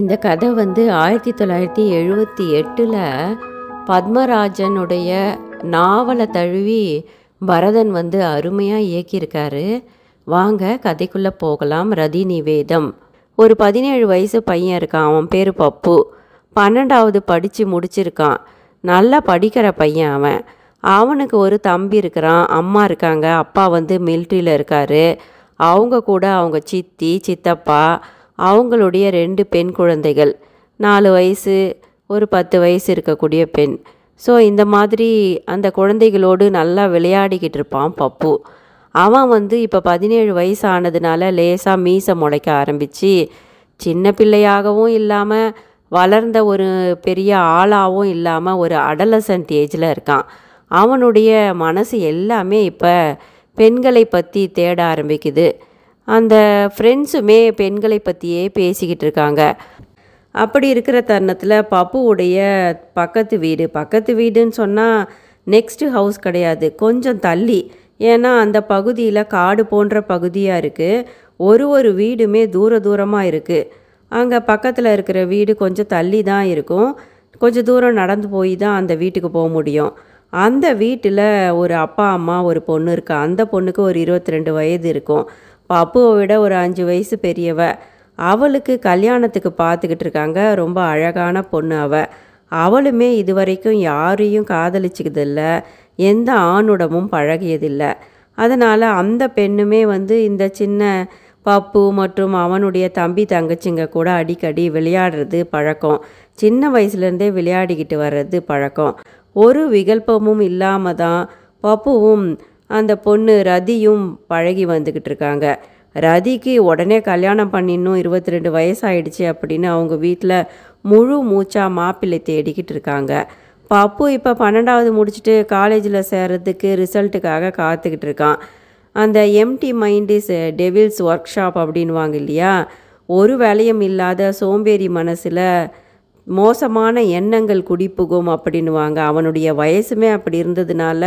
இந்த கதை வந்து 1978ல் பத்மராஜனுடைய நாவலை தழுவி பரதன் வந்து அருமையாக இயக்கியிருக்காரு. வாங்க கதைக்குள்ளே போகலாம். ரதி நிவேதம். ஒரு 17 வயசு பையன் இருக்கான். அவன் பேர் பப்பு. 12வது படித்து முடிச்சிருக்கான். நல்லா படிக்கிற பையன் அவன். அவனுக்கு ஒரு தம்பி இருக்கிறான். அம்மா இருக்காங்க. அப்பா வந்து மிலிட்ரியில் இருக்கார். அவங்க கூட அவங்க சித்தி சித்தப்பா அவங்களுடைய 2 பெண் குழந்தைகள், 4 வயசு ஒரு 10 வயசு இருக்கக்கூடிய பெண். ஸோ இந்த மாதிரி அந்த குழந்தைகளோடு நல்லா விளையாடிக்கிட்டு இருப்பான் பப்பு. அவன் வந்து இப்போ 17 வயசு ஆனதுனால லேசாக மீசை முளைக்க ஆரம்பித்து சின்ன பிள்ளையாகவும் இல்லாமல் வளர்ந்த ஒரு பெரிய ஆளாகவும் இல்லாமல் ஒரு அடலசன்ட் ஏஜில் இருக்கான். அவனுடைய மனசு எல்லாமே இப்போ பெண்களை பற்றி தேட ஆரம்பிக்குது. அந்த ஃப்ரெண்ட்ஸுமே பெண்களை பற்றியே பேசிக்கிட்டு இருக்காங்க. அப்படி இருக்கிற தருணத்தில் பப்புவுடைய பக்கத்து வீடுன்னு சொன்னால் நெக்ஸ்ட்டு ஹவுஸ் கிடையாது, கொஞ்சம் தள்ளி. ஏன்னா அந்த பகுதியில் காடு போன்ற பகுதியாக இருக்குது. ஒரு வீடுமே தூரமாக இருக்குது. அங்கே பக்கத்தில் இருக்கிற வீடு கொஞ்சம் தள்ளி தான் இருக்கும். கொஞ்சம் தூரம் நடந்து போய் தான் அந்த வீட்டுக்கு போக முடியும். அந்த வீட்டில் ஒரு அப்பா அம்மா ஒரு பொண்ணு இருக்கா. அந்த பொண்ணுக்கு ஒரு 22 வயது இருக்கும். பப்புவை விட ஒரு 5 வயசு பெரியவ. அவளுக்கு கல்யாணத்துக்கு பார்த்துக்கிட்டு இருக்காங்க. ரொம்ப அழகான பொண்ணு அவளுமே இதுவரைக்கும் யாரையும் காதலிச்சிக்கிதில்ல, எந்த ஆணுடமும் பழகியதில்லை. அதனால் அந்த பெண்ணுமே வந்து இந்த சின்ன பப்பு மற்றும் அவனுடைய தம்பி தங்கச்சிங்க கூட அடிக்கடி விளையாடுறது பழக்கம். சின்ன வயசுலேருந்தே விளையாடிக்கிட்டு வர்றது பழக்கம். ஒரு விகல்பமும் இல்லாமல் தான் பப்புவும் அந்த பொண்ணு ரதியும் பழகி வந்துக்கிட்டு இருக்காங்க. ரதிக்கு உடனே கல்யாணம் பண்ணிடணும், 22 வயசாயிடுச்சு அப்படின்னு அவங்க வீட்டில் முழு மூச்சாக மாப்பிள்ளை தேடிக்கிட்டு இருக்காங்க. பப்பு இப்போ 12வது முடிச்சுட்டு காலேஜில் சேர்கிறதுக்கு ரிசல்ட்டுக்காக காத்துக்கிட்டு இருக்கான். அந்த empty mind is devil's workshop அப்படின்வாங்க இல்லையா. ஒரு வேலையும் இல்லாத சோம்பேறி மனசில் மோசமான எண்ணங்கள் குடிப்புகும் அப்படின்வாங்க. அவனுடைய வயசுமே அப்படி இருந்ததுனால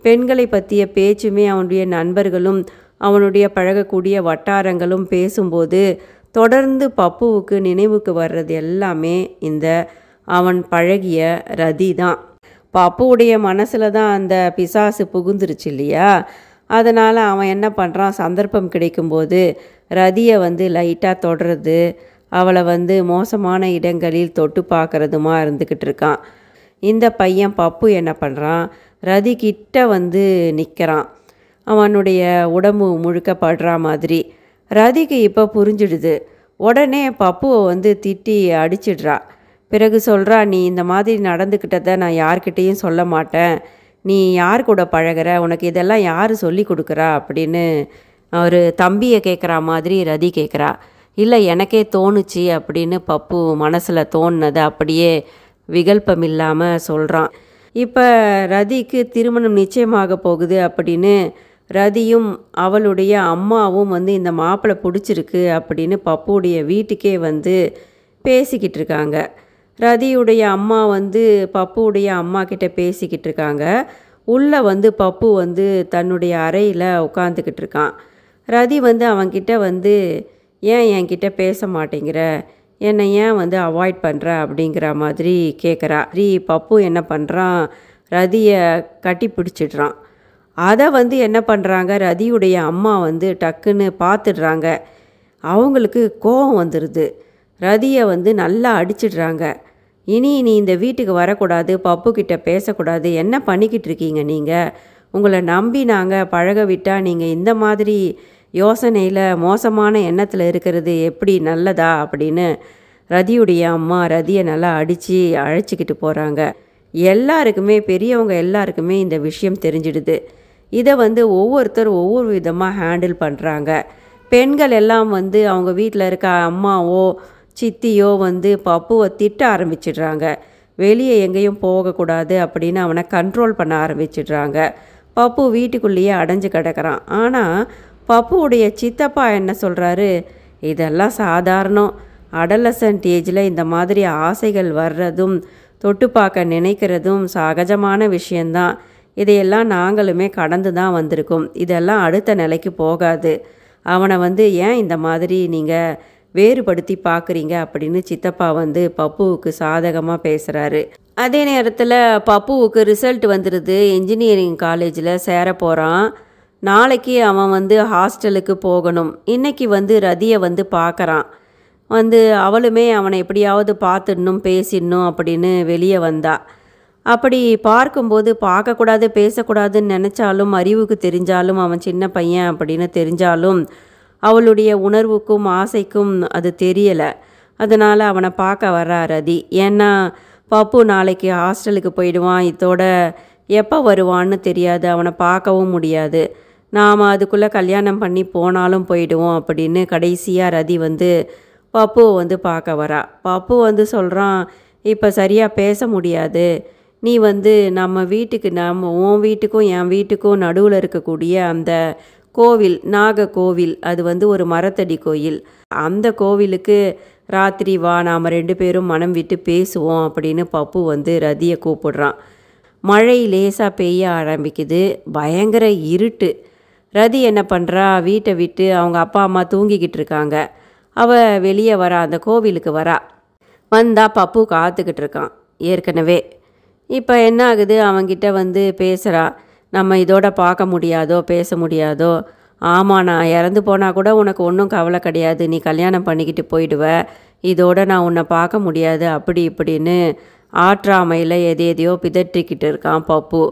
பெண்களை பற்றிய பேச்சுமே அவனுடைய நண்பர்களும் அவனுடைய பழகக்கூடிய வட்டாரங்களும் பேசும்போது தொடர்ந்து பப்புவுக்கு நினைவுக்கு வர்றது எல்லாமே இந்த அவன் பழகிய ரதி தான். பப்புவுடைய மனசில் தான் அந்த பிசாசு புகுந்துருச்சு இல்லையா. அதனால் அவன் என்ன பண்ணுறான், சந்தர்ப்பம் கிடைக்கும்போது ரதியை வந்து லைட்டாக தொடுறது, அவளை வந்து மோசமான இடங்களில் தொட்டு பார்க்குறதுமா இருந்துக்கிட்டு இருக்கான். இந்த பையன் பப்பு என்ன பண்ணுறான், ரதி கிட்ட வந்து நிற்கிறான். அவனுடைய உடம்பு முழுக்க படுற மாதிரி. ரதிக்கு இப்போ புரிஞ்சிடுது. உடனே பப்புவை வந்து திட்டி அடிச்சிடுறா. பிறகு சொல்கிறா, நீ இந்த மாதிரி நடந்துக்கிட்டதை நான் யார்கிட்டேயும் சொல்ல மாட்டேன். நீ யார் கூட பழகிற, உனக்கு இதெல்லாம் யார் சொல்லி கொடுக்குறா அப்படின்னு ஒரு தம்பியை கேட்குற மாதிரி ரதி கேட்குறா. இல்லை, எனக்கே தோணுச்சு அப்படின்னு பப்பு மனசில் தோணுனதை அப்படியே விகல்பம் இல்லாமல் சொல்கிறான். இப்போ ரதிக்கு திருமணம் நிச்சயமாக போகுது அப்படின்னு ரதியும் அவளுடைய அம்மாவும் வந்து இந்த மாப்பிள்ளை பிடிச்சிருக்கு அப்படின்னு பப்புவுடைய வீட்டுக்கே வந்து பேசிக்கிட்டு இருக்காங்க. ரதியுடைய அம்மா வந்து பப்புவுடைய அம்மா கிட்ட பேசிக்கிட்டு இருக்காங்க. உள்ளே வந்து பப்பு வந்து தன்னுடைய அறையில் உட்காந்துக்கிட்டு இருக்கான். ரதி வந்து அவன்கிட்ட வந்து, ஏன் என்கிட்ட பேச மாட்டேங்கிற, என்னை ஏன் வந்து அவாய்ட் பண்ணுற அப்படிங்கிற மாதிரி கேட்குறா. பப்பு என்ன பண்ணுறான், ரதியை கட்டி பிடிச்சிடுறான். அதை வந்து என்ன பண்ணுறாங்க, ரதியுடைய அம்மா வந்து டக்குன்னு பார்த்துடுறாங்க. அவங்களுக்கு கோபம் வந்துடுது. ரதியை வந்து நல்லா அடிச்சிடுறாங்க. இனி நீ இந்த வீட்டுக்கு வரக்கூடாது, பப்புக்கிட்ட பேசக்கூடாது, என்ன பண்ணிக்கிட்டு இருக்கீங்க நீங்கள், உங்களை நம்பி நாங்கள் பழக விட்டால் நீங்கள் இந்த மாதிரி யோசனையில் மோசமான எண்ணத்தில் இருக்கிறது எப்படி நல்லதா அப்படின்னு ரதியுடைய அம்மா ரதியை நல்லா அடித்து அழைச்சிக்கிட்டு போகிறாங்க. எல்லாருக்குமே, பெரியவங்க எல்லாருக்குமே இந்த விஷயம் தெரிஞ்சிடுது. இதை வந்து ஒவ்வொருத்தர் ஒவ்வொரு விதமாக ஹேண்டில் பண்ணுறாங்க. பெண்கள் எல்லாம் வந்து அவங்க வீட்டில் இருக்க அம்மாவோ சித்தியோ வந்து பப்புவை திட்ட ஆரம்பிச்சிடுறாங்க. வெளியே எங்கேயும் போகக்கூடாது அப்படின்னு அவனை கண்ட்ரோல் பண்ண ஆரம்பிச்சிடுறாங்க. பப்பு வீட்டுக்குள்ளேயே அடைஞ்சு கிடக்கிறான். ஆனால் பப்புவுடைய சித்தப்பா என்ன சொல்கிறாரு, இதெல்லாம் சாதாரணம், அடலசன்ட் ஏஜில் இந்த மாதிரி ஆசைகள் வர்றதும் தொட்டு பார்க்க நினைக்கிறதும் சகஜமான விஷயந்தான். இதையெல்லாம் நாங்களுமே கடந்து தான் வந்திருக்கோம். இதெல்லாம் அடுத்த நிலைக்கு போகாது. அவனை வந்து ஏன் இந்த மாதிரி நீங்கள் வேறுபடுத்தி பார்க்குறீங்க அப்படின்னு சித்தப்பா வந்து பப்புவுக்கு சாதகமாக பேசுகிறாரு. அதே நேரத்தில் பப்புவுக்கு ரிசல்ட் வந்துடுது. இன்ஜினியரிங் காலேஜில் சேர போகிறான். நாளைக்கு அவன் வந்து ஹாஸ்டலுக்கு போகணும். இன்றைக்கி வந்து ரதியை வந்து பார்க்குறான். வந்து அவளுமே அவனை எப்படியாவது பார்த்துடணும் பேசிடணும் அப்படின்னு வெளியே வந்தா. அப்படி பார்க்கும்போது பார்க்கக்கூடாது பேசக்கூடாதுன்னு நினச்சாலும் அறிவுக்கு தெரிஞ்சாலும் அவன் சின்ன பையன் அப்படின்னு தெரிஞ்சாலும் அவளுடைய உணர்வுக்கும் ஆசைக்கும் அது தெரியலை. அதனால் அவனை பார்க்க வர்றா ரதி. ஏன்னா பப்பு நாளைக்கு ஹாஸ்டலுக்கு போயிடுவான். இதோட எப்போ வருவான்னு தெரியாது, அவனை பார்க்கவும் முடியாது. நாம் அதுக்குள்ளே கல்யாணம் பண்ணி போனாலும் போயிடுவோம் அப்படின்னு கடைசியாக ரதி வந்து பப்புவை வந்து பார்க்க வரா. பப்பு வந்து சொல்கிறான், இப்போ சரியாக பேச முடியாது. நீ வந்து நம்ம வீட்டுக்கு உன் வீட்டுக்கும் என் வீட்டுக்கும் நடுவில் இருக்கக்கூடிய அந்த கோவில், நாக கோவில், அது வந்து ஒரு மரத்தடி கோயில். அந்த கோவிலுக்கு ராத்திரி வா, நாம் 2 பேரும் மனம் விட்டு பேசுவோம் அப்படின்னு பப்பு வந்து ரதியை கூப்பிடுறான். மழை லேசாக பெய்ய ஆரம்பிக்குது. பயங்கர இருட்டு. ரதி என்ன பண்ணுறா, வீட்டை விட்டு அவங்க அப்பா அம்மா தூங்கிக்கிட்டு இருக்காங்க. அவள் வெளியே வரா, அந்த கோவிலுக்கு வரா. வந்தால் பப்பு காத்துக்கிட்டு இருக்கான் ஏற்கனவே. இப்போ என்ன ஆகுது, அவங்கிட்ட வந்து பேசுகிறா. நம்ம இதோட பார்க்க முடியாதோ பேச முடியாதோ? ஆமாம், நான் இறந்து போனால் கூட உனக்கு ஒன்றும் கவலை கிடையாது, நீ கல்யாணம் பண்ணிக்கிட்டு போயிடுவ, இதோட நான் உன்னை பார்க்க முடியாது அப்படி இப்படின்னு ஆற்றாமையில் எதையோ பிதற்றிக்கிட்டு இருக்கான் பப்பு.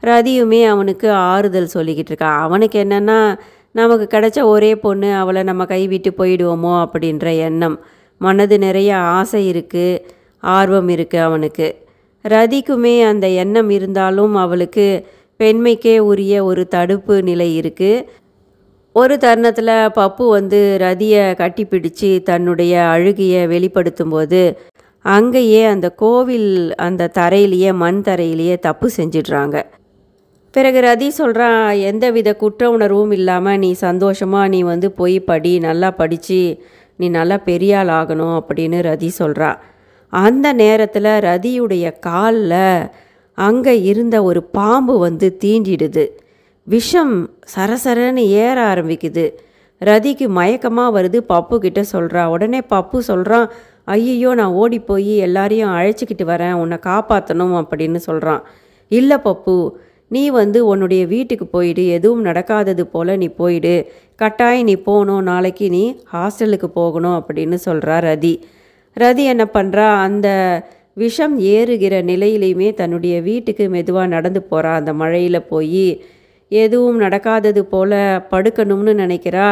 ரதியுமே அவனுக்கு ஆறுதல் சொல்லிக்கிட்டு இருக்கான். அவனுக்கு என்னென்னா, நமக்கு கிடைச்ச ஒரே பொண்ணு, அவளை நம்ம கைவிட்டு போயிடுவோமோ அப்படின்ற எண்ணம். மனது நிறைய ஆசை இருக்குது, ஆர்வம் இருக்குது அவனுக்கு. ரதிக்குமே அந்த எண்ணம் இருந்தாலும் அவளுக்கு பெண்மைக்கே உரிய ஒரு தடுப்பு நிலை இருக்குது. ஒரு தருணத்தில் பப்பு வந்து ரதியை கட்டிப்பிடிச்சு தன்னுடைய அழுகையை வெளிப்படுத்தும் போது அங்கேயே அந்த கோவில் அந்த தரையிலேயே மண் தரையிலேயே தப்பு செஞ்சிடுறாங்க. பிறகு ரதி சொல்கிறான், எந்தவித குற்ற உணர்வும் இல்லாமல் நீ சந்தோஷமாக நீ வந்து போய் படி, நல்லா படித்து நீ நல்லா பெரியாள் ஆகணும் அப்படின்னு ரதி சொல்கிறா. அந்த நேரத்தில் ரதியுடைய காலில் அங்கே இருந்த ஒரு பாம்பு வந்து தீண்டிடுது. விஷம் சரசரன்னு ஏற ஆரம்பிக்குது. ரதிக்கு மயக்கமாக வருது. பப்பு கிட்ட சொல்கிறா. உடனே பப்பு சொல்கிறான், ஐயோ நான் ஓடி போய் எல்லாரையும் அழைச்சிக்கிட்டு வரேன், உன்னை காப்பாற்றணும் அப்படின்னு சொல்கிறான். இல்லை பப்பு, நீ வந்து உன்னுடைய வீட்டுக்கு போயிடு, எதுவும் நடக்காதது போல் நீ போயிடு, கட்டாயம் நீ போகணும், நாளைக்கு நீ ஹாஸ்டலுக்கு போகணும் அப்படின்னு சொல்கிறா ரதி. ரதி என்ன பண்ணுறா, அந்த விஷம் ஏறுகிற நிலையிலையுமே தன்னுடைய வீட்டுக்கு மெதுவாக நடந்து போகிறா. அந்த மழையில் போய் எதுவும் நடக்காதது போல் படுக்கணும்னு நினைக்கிறா.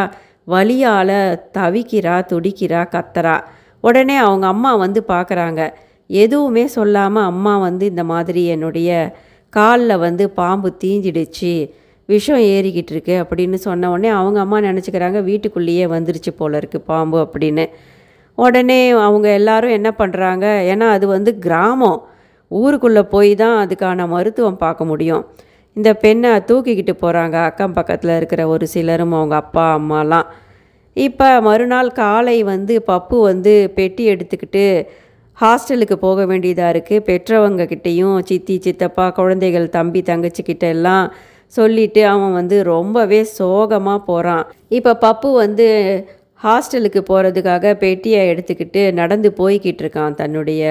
வலியால் தவிக்கிறா, துடிக்கிறா, கத்துறா. உடனே அவங்க அம்மா வந்து பார்க்குறாங்க. எதுவுமே சொல்லாமல் அம்மா வந்து இந்த மாதிரி என்னுடைய காலில் வந்து பாம்பு தீஞ்சிடுச்சு, விஷம் ஏறிக்கிட்டு இருக்கு அப்படின்னு சொன்ன உடனே அவங்க அம்மா நினச்சிக்கிறாங்க வீட்டுக்குள்ளேயே வந்துருச்சு போல இருக்குது பாம்பு அப்படின்னு. உடனே அவங்க எல்லாரும் என்ன பண்ணுறாங்க, ஏன்னா அது வந்து கிராமம், ஊருக்குள்ளே போய் தான் அதுக்கான மருத்துவம் பார்க்க முடியும். இந்த பெண்ணை தூக்கிக்கிட்டு போகிறாங்க அக்கம் பக்கத்தில் இருக்கிற ஒரு சிலரும், அவங்க அப்பா அம்மாலாம். இப்போ மறுநாள் காலை வந்து பப்பு வந்து பெட்டி எடுத்துக்கிட்டு ஹாஸ்டலுக்கு போக வேண்டியதாக இருக்குது. பெற்றவங்க கிட்டேயும் சித்தி சித்தப்பா குழந்தைகள் தம்பி தங்கச்சிக்கிட்ட எல்லாம் சொல்லிவிட்டு அவன் வந்து ரொம்பவே சோகமாக போகிறான். இப்போ பப்பு வந்து ஹாஸ்டலுக்கு போகிறதுக்காக பெட்டியை எடுத்துக்கிட்டு நடந்து போய்கிட்டு இருக்கான் தன்னுடைய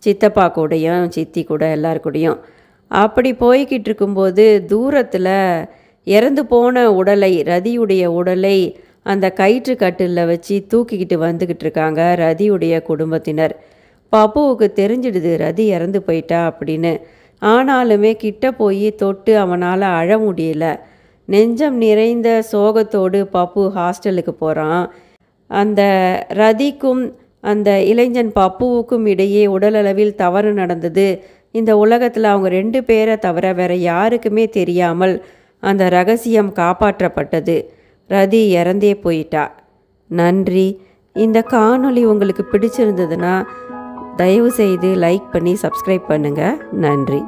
சித்தப்பா கூடயும் சித்தி கூட எல்லாருக்கூடையும். அப்படி போய்கிட்டு இருக்கும்போது தூரத்தில் இறந்து போன உடலை, ரதியுடைய உடலை அந்த கயிற்று கட்டிலில் வச்சு தூக்கிக்கிட்டு வந்துக்கிட்டு இருக்காங்க ரதியுடைய குடும்பத்தினர். பப்புவுக்கு தெரிஞ்சிடுது ரதி இறந்து போயிட்டா அப்படின்னு. ஆனாலுமே கிட்ட போய் தொட்டு அவனால் அழ முடியல. நெஞ்சம் நிறைந்த சோகத்தோடு பப்பு ஹாஸ்டலுக்கு போகிறான். அந்த ரதிக்கும் அந்த இளைஞன் பப்புவுக்கும் இடையே உடலளவில் தவறு நடந்தது. இந்த உலகத்தில் அவங்க 2 பேரை தவிர வேறு யாருக்குமே தெரியாமல் அந்த ரகசியம் காப்பாற்றப்பட்டது. ரதி இறந்தே போயிட்டா. நன்றி. இந்த காணொளி உங்களுக்கு பிடிச்சிருந்ததுன்னா தயவுசெய்து லைக் பண்ணி சப்ஸ்கிரைப் பண்ணுங்கள். நன்றி.